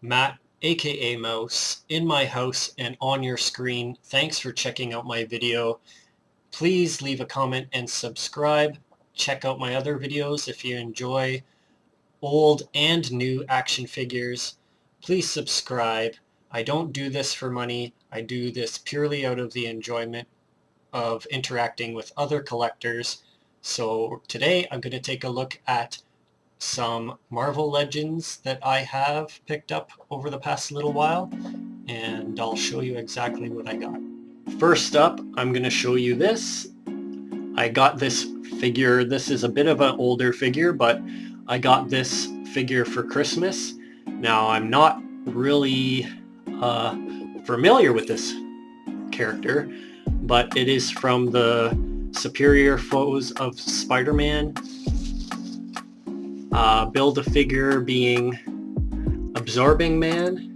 Matt, aka Mouse, in my house and on your screen. Thanks for checking out my video. Please leave a comment and subscribe. Check out my other videos if you enjoy old and new action figures. Please subscribe. I don't do this for money. I do this purely out of the enjoyment of interacting with other collectors. So today I'm going to take a look at some Marvel Legends that I have picked up over the past little while, and I'll show you exactly what I got. First up, I'm going to show you this. I got this figure. This is a bit of an older figure, but I got this figure for Christmas. Now, I'm not really familiar with this character, but it is from the Superior Foes of Spider-Man. Build-A-Figure being Absorbing Man,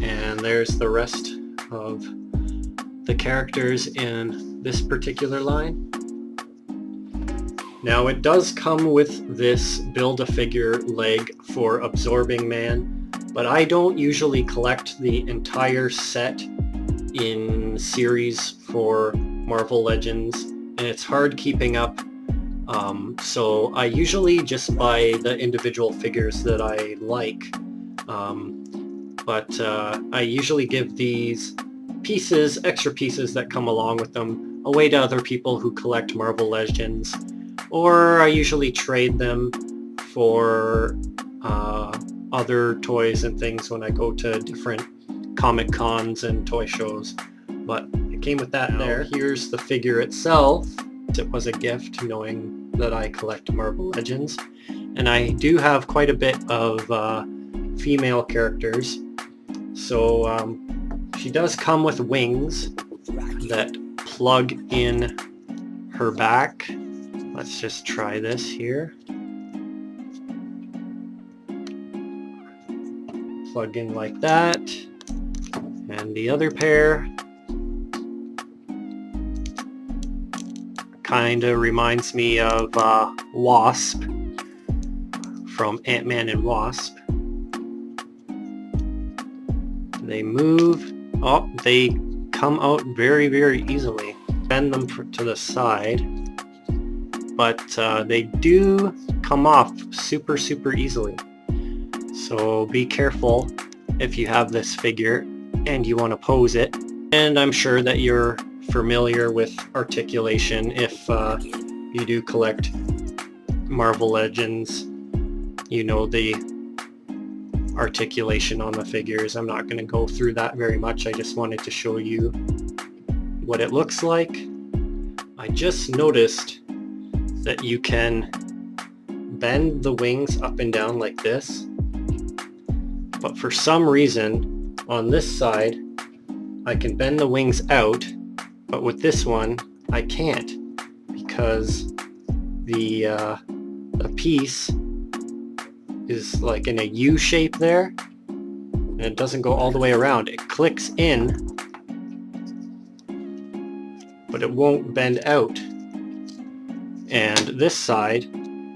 and there's the rest of the characters in this particular line. Now it does come with this Build-A-Figure leg for Absorbing Man, but I don't usually collect the entire set in series for Marvel Legends, and it's hard keeping up. So I usually just buy the individual figures that I like, but I usually give these pieces, extra pieces that come along with them, away to other people who collect Marvel Legends, or I usually trade them for other toys and things when I go to different Comic Cons and toy shows. But it came with that there. Here's the figure itself. It was a gift knowing that I collect Marvel Legends, and I do have quite a bit of female characters. So she does come with wings that plug in her back. Let's just try this here. Plug in like that, and the other pair kind of reminds me of Wasp from Ant-Man and Wasp. They move. Oh, they come out very, very easily. Bend them to the side, but they do come off super, super easily. So be careful if you have this figure and you want to pose it. And I'm sure that you're familiar with articulation if you do collect Marvel Legends. You know the articulation on the figures. I'm not going to go through that very much. I just wanted to show you what it looks like. I just noticed that you can bend the wings up and down like this, but for some reason on this side I can bend the wings out, but with this one I can't, because the piece is like in a U shape there, and it doesn't go all the way around. It clicks in, but it won't bend out. And this side,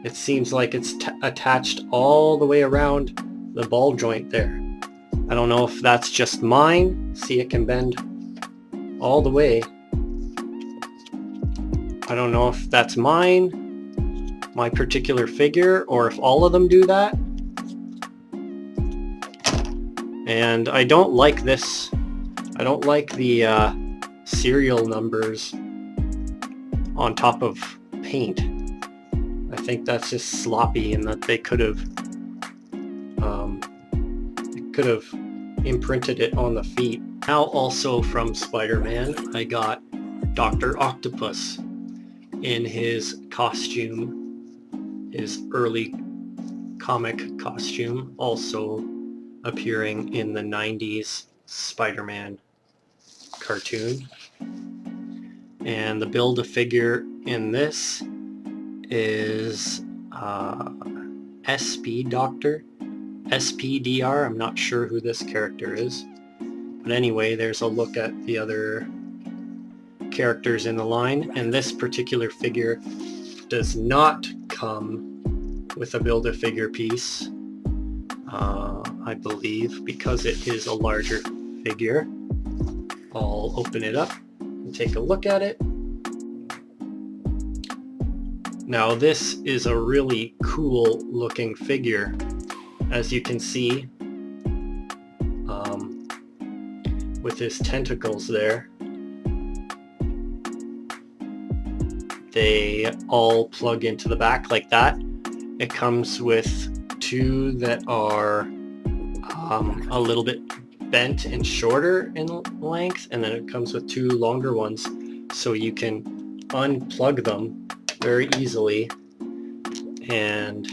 it seems like it's attached all the way around the ball joint there. I don't know if that's just mine. See, it can bend all the way. I don't know if that's my particular figure, or if all of them do that. And I don't like this. I don't like the serial numbers on top of paint. I think that's just sloppy, and that they could have imprinted it on the feet. Now also from Spider-Man, I got Dr. Octopus in his costume, his early comic costume, also appearing in the 90s Spider-Man cartoon. And the Build-A-Figure in this is SP Doctor, SPDR. I'm not sure who this character is. But anyway, there's a look at the other characters in the line, and this particular figure does not come with a Build-A-Figure piece. I believe, because it is a larger figure. I'll open it up and take a look at it. Now this is a really cool looking figure. As you can see, with his tentacles there, they all plug into the back like that. It comes with two that are a little bit bent and shorter in length, and then it comes with two longer ones, so you can unplug them very easily and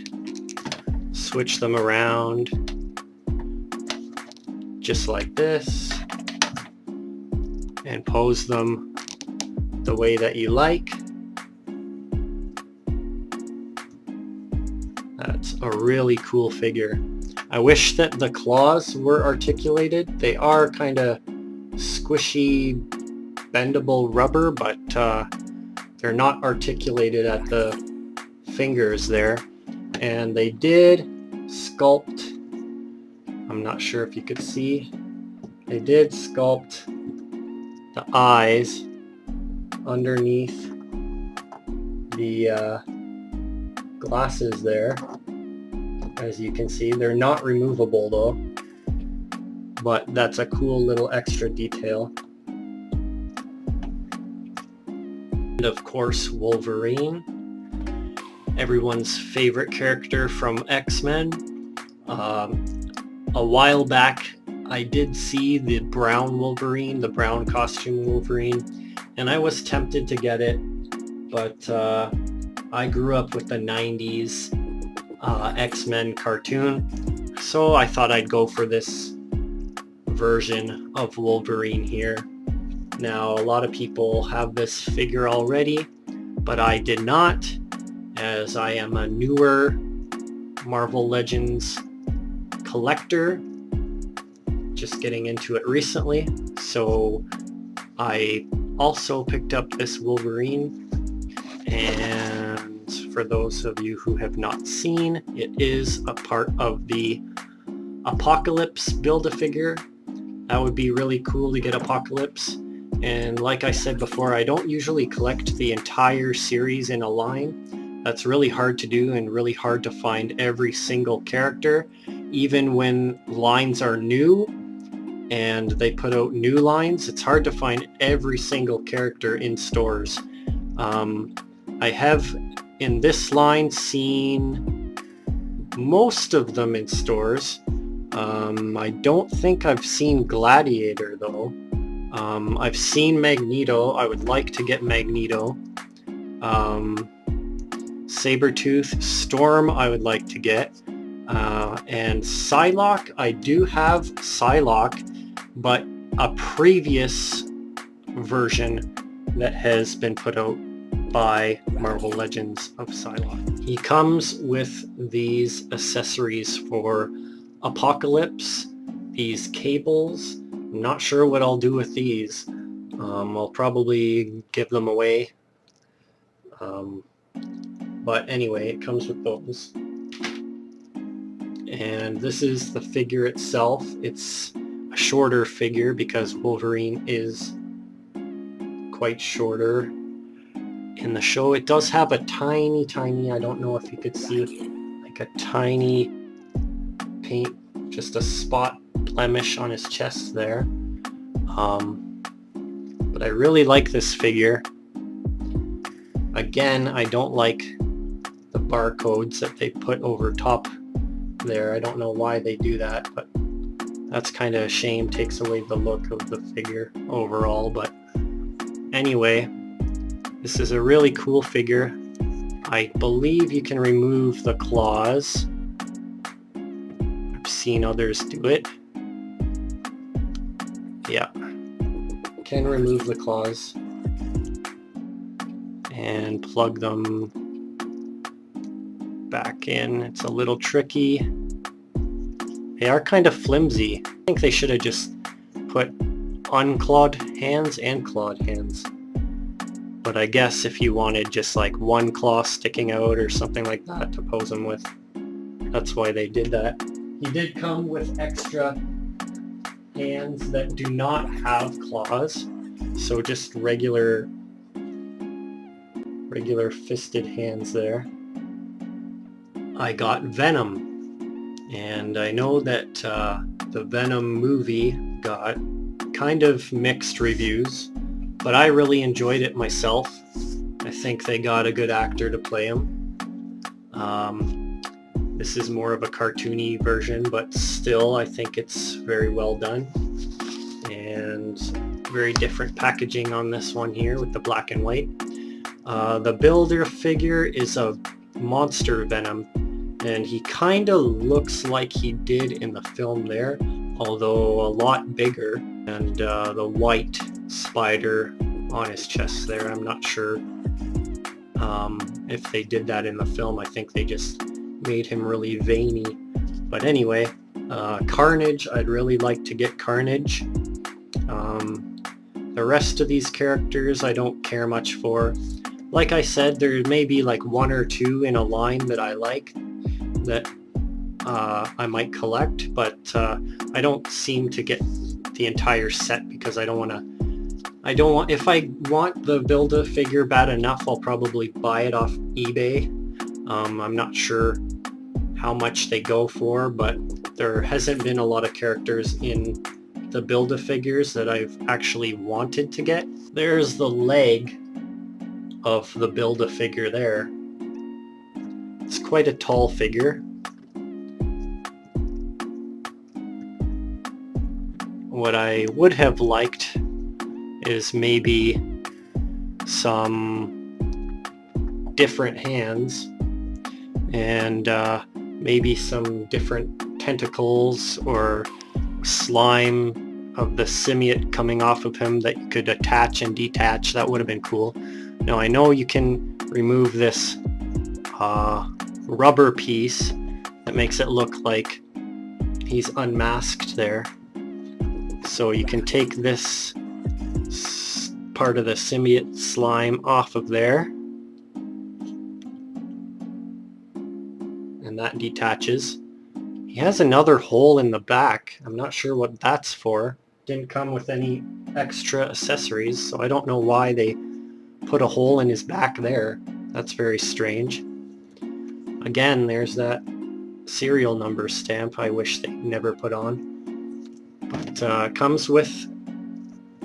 switch them around just like this and pose them the way that you like. That's a really cool figure. I wish that the claws were articulated. They are kind of squishy, bendable rubber, but they're not articulated at the fingers there. And they did sculpt, I'm not sure if you could see, they did sculpt the eyes underneath the glasses there. As you can see, they're not removable though, but that's a cool little extra detail. And of course, Wolverine, everyone's favorite character from X-Men. A while back, I did see the brown Wolverine, the brown costume Wolverine, and I was tempted to get it, but I grew up with the 90s X-Men cartoon, so I thought I'd go for this version of Wolverine here. Now, a lot of people have this figure already, but I did not, as I am a newer Marvel Legends collector, just getting into it recently. So I also picked up this Wolverine, and for those of you who have not seen, it is a part of the Apocalypse Build-A-Figure. That would be really cool to get Apocalypse. And like I said before, I don't usually collect the entire series in a line. That's really hard to do and really hard to find every single character. Even when lines are new and they put out new lines, it's hard to find every single character in stores. I have in this line seen most of them in stores. I don't think I've seen Gladiator though. I've seen Magneto. I would like to get Magneto. Sabretooth, Storm I would like to get. And Psylocke, I do have Psylocke, but a previous version that has been put out by Marvel Legends of Psylocke. He comes with these accessories for Apocalypse, these cables. I'm not sure what I'll do with these. I'll probably give them away. But anyway, it comes with those. And this is the figure itself. It's a shorter figure because Wolverine is quite shorter in the show. It does have a tiny, I don't know if you could see, like a tiny paint, just a spot blemish on his chest there. But I really like this figure. Again, I don't like the barcodes that they put over top there. I don't know why they do that, but that's kind of a shame. Takes away the look of the figure overall. But anyway, this is a really cool figure. I believe you can remove the claws. I've seen others do it. Yeah, can remove the claws and plug them back in. It's a little tricky. They are kind of flimsy. I think they should have just put unclawed hands and clawed hands. But I guess if you wanted just like one claw sticking out or something like that to pose them with, that's why they did that. He did come with extra hands that do not have claws, so just regular fisted hands there. I got Venom, and I know that the Venom movie got kind of mixed reviews, but I really enjoyed it myself. I think they got a good actor to play him. This is more of a cartoony version, but still I think it's very well done, and very different packaging on this one here with the black and white. The builder figure is a monster Venom, and he kind of looks like he did in the film there, although a lot bigger, and the white spider on his chest there, I'm not sure if they did that in the film. I think they just made him really veiny. But anyway, Carnage, I'd really like to get Carnage. The rest of these characters I don't care much for. Like I said, there may be like one or two in a line that I like that I might collect, but I don't seem to get the entire set because if I want the Build-A-Figure bad enough, I'll probably buy it off eBay. I'm not sure how much they go for, but there hasn't been a lot of characters in the Build-A-Figures that I've actually wanted to get. There's the leg of the Build-A-Figure there. It's quite a tall figure. What I would have liked is maybe some different hands and maybe some different tentacles or slime of the symbiote coming off of him that you could attach and detach. That would have been cool. Now I know you can remove this rubber piece that makes it look like he's unmasked there. So you can take this part of the symbiote slime off of there, and that detaches. He has another hole in the back. I'm not sure what that's for. Didn't come with any extra accessories, so I don't know why they put a hole in his back there. That's very strange. Again, there's that serial number stamp I wish they never put on. But comes with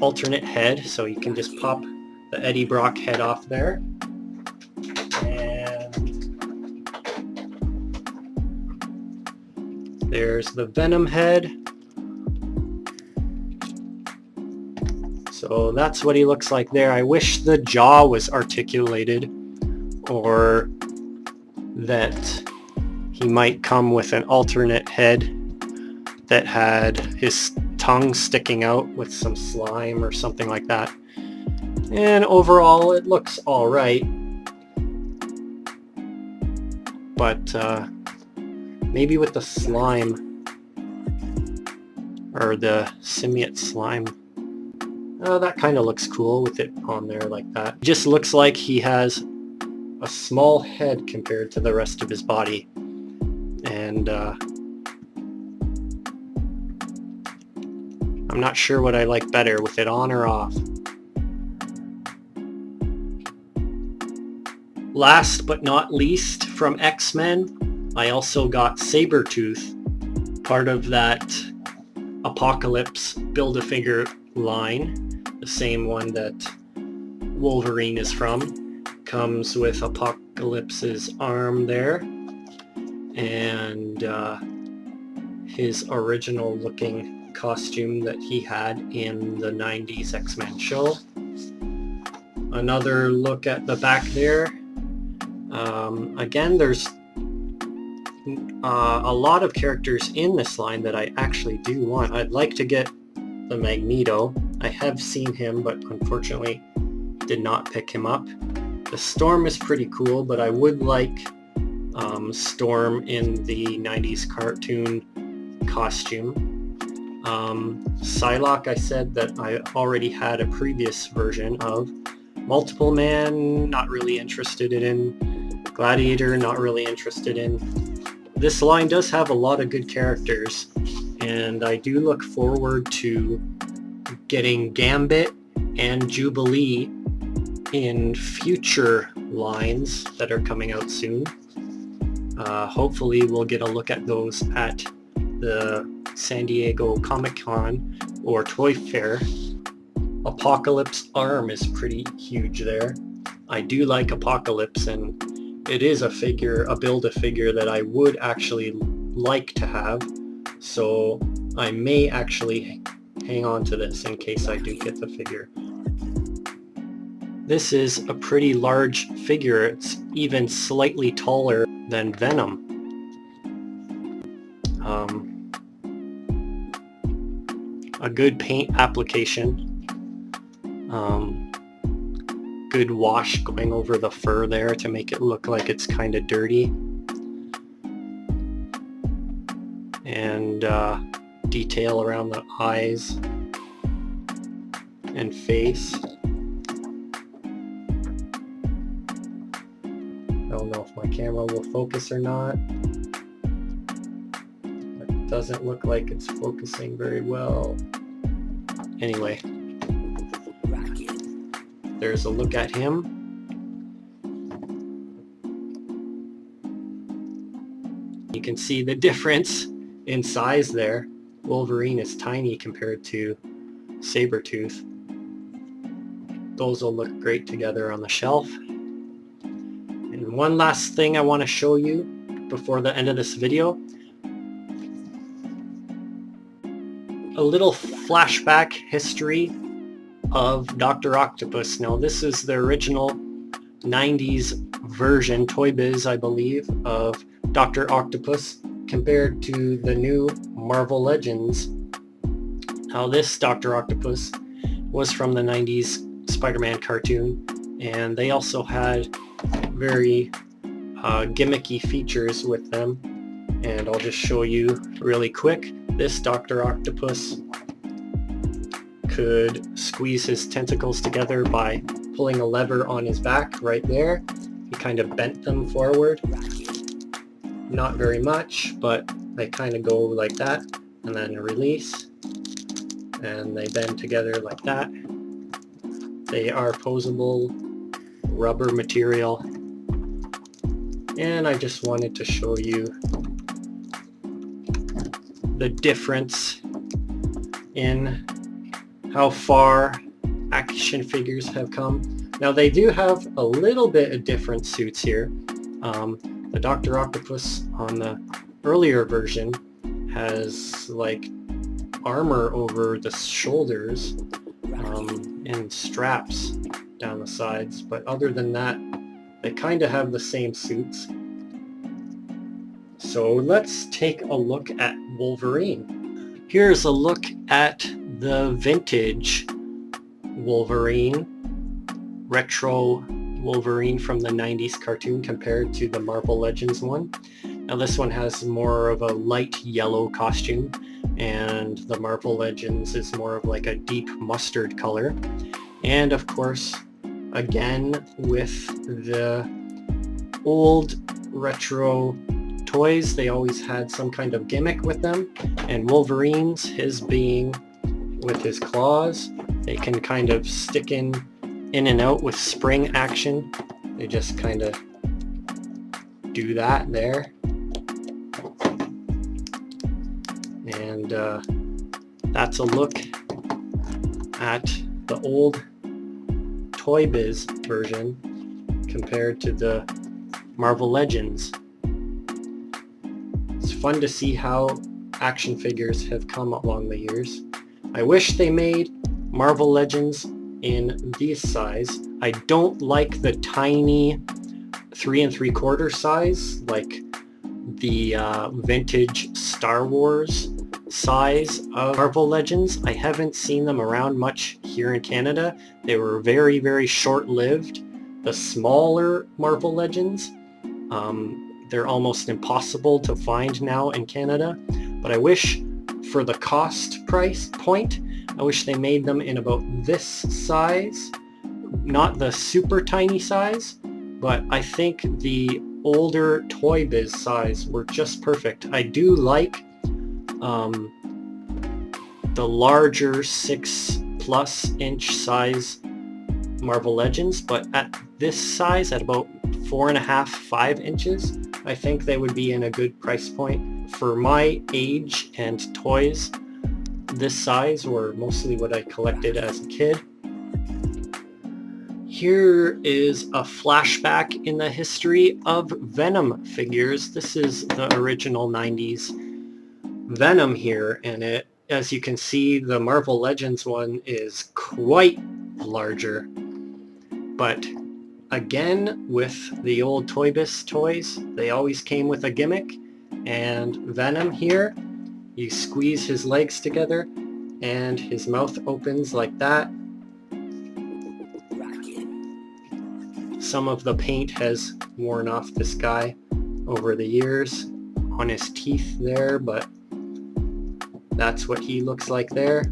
alternate head, so you can just pop the Eddie Brock head off there. And there's the Venom head. So that's what he looks like there. I wish the jaw was articulated, or that he might come with an alternate head that had his tongue sticking out with some slime or something like that. And overall it looks alright, but maybe with the slime, or the symbiote slime, that kind of looks cool with it on there like that. It just looks like he has a small head compared to the rest of his body, and I'm not sure what I like better, with it on or off. Last but not least, from X-Men, I also got Sabretooth, part of that Apocalypse Build-A-Figure line, the same one that Wolverine is from. Comes with Apocalypse's arm there, and his original looking costume that he had in the 90s X-Men show. Another look at the back there. Again, there's a lot of characters in this line that I actually do want. I'd like to get the Magneto. I have seen him, but unfortunately did not pick him up. The Storm is pretty cool, but I would like Storm in the 90s cartoon costume. Psylocke, I said that I already had a previous version of. Multiple Man, not really interested in. Gladiator, not really interested in. this line does have a lot of good characters, and I do look forward to getting Gambit and Jubilee in future lines that are coming out soon. Hopefully we'll get a look at those at the San Diego Comic-Con or Toy Fair. Apocalypse arm is pretty huge there. I do like Apocalypse, and it is a build-a-figure that I would actually like to have, so I may actually hang on to this in case I do get the figure. This is a pretty large figure. It's even slightly taller than Venom. A good paint application. Good wash going over the fur there to make it look like it's kind of dirty. And detail around the eyes and face. I don't know if my camera will focus or not. It doesn't look like it's focusing very well. Anyway, there's a look at him. You can see the difference in size there. Wolverine is tiny compared to Sabretooth. Those will look great together on the shelf. And one last thing I want to show you before the end of this video. A little flashback history of Dr. Octopus. Now this is the original 90s version, Toy Biz I believe, of Dr. Octopus compared to the new Marvel Legends. Now this Dr. Octopus was from the 90s Spider-Man cartoon, and they also had very gimmicky features with them, and I'll just show you really quick. This Dr. Octopus could squeeze his tentacles together by pulling a lever on his back right there. He kind of bent them forward. Not very much, but they kind of go like that, and then release, and they bend together like that. They are posable rubber material, and I just wanted to show you the difference in how far action figures have come. Now they do have a little bit of different suits here. The Dr. Octopus on the earlier version has like armor over the shoulders and straps down the sides, but other than that they kind of have the same suits. So let's take a look at Wolverine. Here's a look at the vintage Wolverine, retro Wolverine from the 90s cartoon compared to the Marvel Legends one. Now this one has more of a light yellow costume, and the Marvel Legends is more of like a deep mustard color. And of course, again with the old retro toys, they always had some kind of gimmick with them, and Wolverine's, his being with his claws, they can kind of stick in and out with spring action. They just kind of do that there. And that's a look at the old Toy Biz version compared to the Marvel Legends. It's fun to see how action figures have come along the years. I wish they made Marvel Legends in this size. I don't like the tiny 3 3/4 size, like the vintage Star Wars size of Marvel Legends. I haven't seen them around much here in Canada. They were very, very short-lived. The smaller Marvel Legends, they're almost impossible to find now in Canada, but I wish for the cost price point, I wish they made them in about this size, not the super tiny size, but I think the older Toy Biz size were just perfect. I do like the larger 6+ inch size Marvel Legends, but at this size, at about 4.5–5 inches, I think they would be in a good price point. For my age and toys, this size were mostly what I collected as a kid. Here is a flashback in the history of Venom figures. This is the original 90s Venom here, and it, as you can see, the Marvel Legends one is quite larger. But again, with the old Toy Biz toys, they always came with a gimmick, and Venom here, you squeeze his legs together and his mouth opens like that. Some of the paint has worn off this guy over the years on his teeth there, but that's what he looks like there.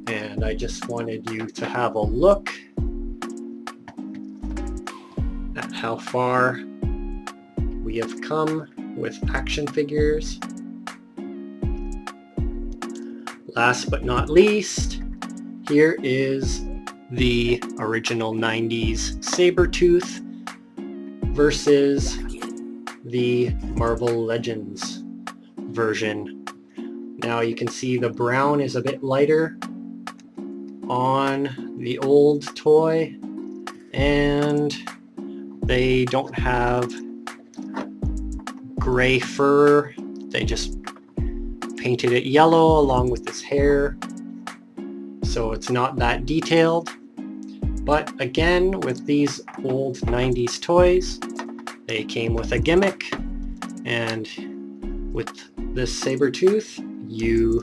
And I just wanted you to have a look at how far we have come with action figures. Last but not least, here is the original 90s Sabretooth versus the Marvel Legends version. Now you can see the brown is a bit lighter on the old toy, and they don't have gray fur. They just painted it yellow along with his hair, so it's not that detailed. But again, with these old 90s toys, they came with a gimmick, and with this Sabretooth, you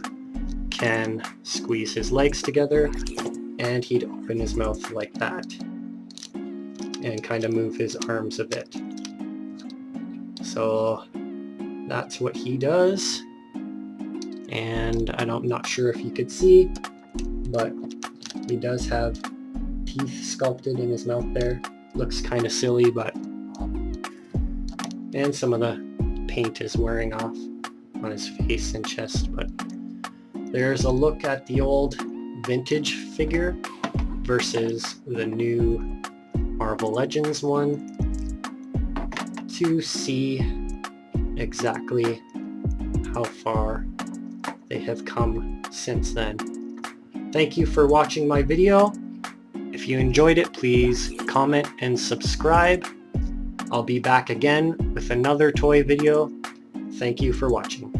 can squeeze his legs together and he'd open his mouth like that and kind of move his arms a bit. So that's what he does, and I'm not sure if you could see, but he does have teeth sculpted in his mouth there. Looks kind of silly, but, and some of the paint is wearing off on his face and chest. But there's a look at the old vintage figure versus the new Marvel Legends one to see exactly how far they have come since then. Thank you for watching my video. If you enjoyed it, please comment and subscribe. I'll be back again with another toy video. Thank you for watching.